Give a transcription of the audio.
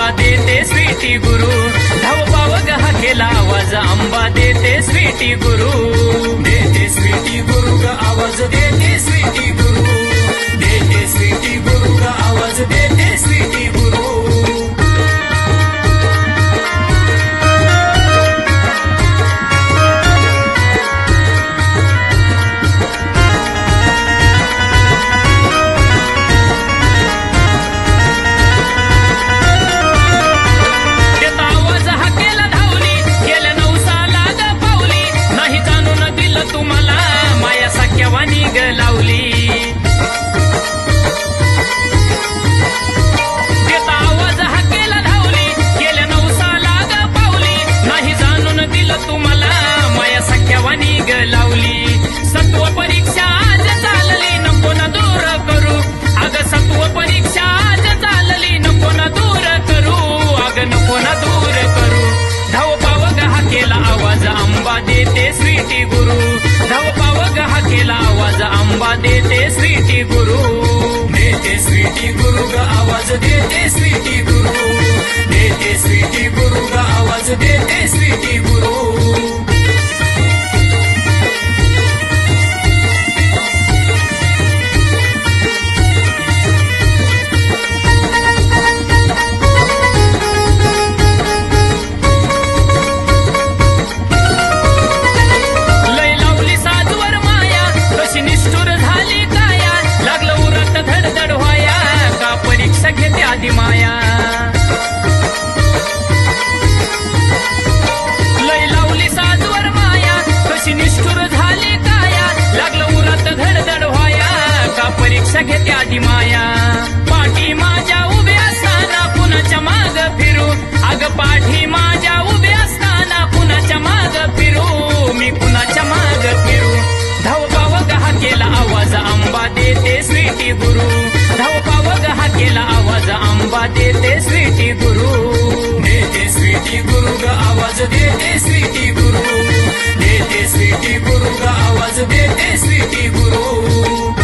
आंबा देते स्वीटी गुरु, धावपाव ग हा केला आवाज आंबा देते स्वीटी गुरु, देते स्वीटी गुरु ग आवाज देते स्वीटी गुरु, देते स्वीटी गुरु ग आवाज देते स्वीटी गुरु। आंबा देते स्वीटी गुरु, धावपाव ग हा केला आवाज आंबा देते स्वीटी गुरु, देते स्वीटी गुरु ग आवाज देते स्वीटी गुरु, देते स्वीटी गुरु ग आवाज देते स्वीटी गुरु। आदि माया लय लावली साजवर माया, कशी निष्ठुर झाली काया, लागलं उरात धडधड व्हाया, का परीक्षा घेते आदि माया। पाठी माझ्या उभे असताना कुणाच्या माग फिरू, अग पाठी माझ्या उभे असताना कुणाच्या माग फिरू, मी कुणाच्या माग फिरू, धावपाव ग हा केला आवाज आंबा देते स्वीटी गुरु, धावपाव ग हा केला आवाज आंबा देते स्वीटी गुरु, देते स्वीटी गुरु ग आवाज देते स्वीटी गुरु, देते स्वीटी गुरु ग आवाज देते स्वीटी गुरु।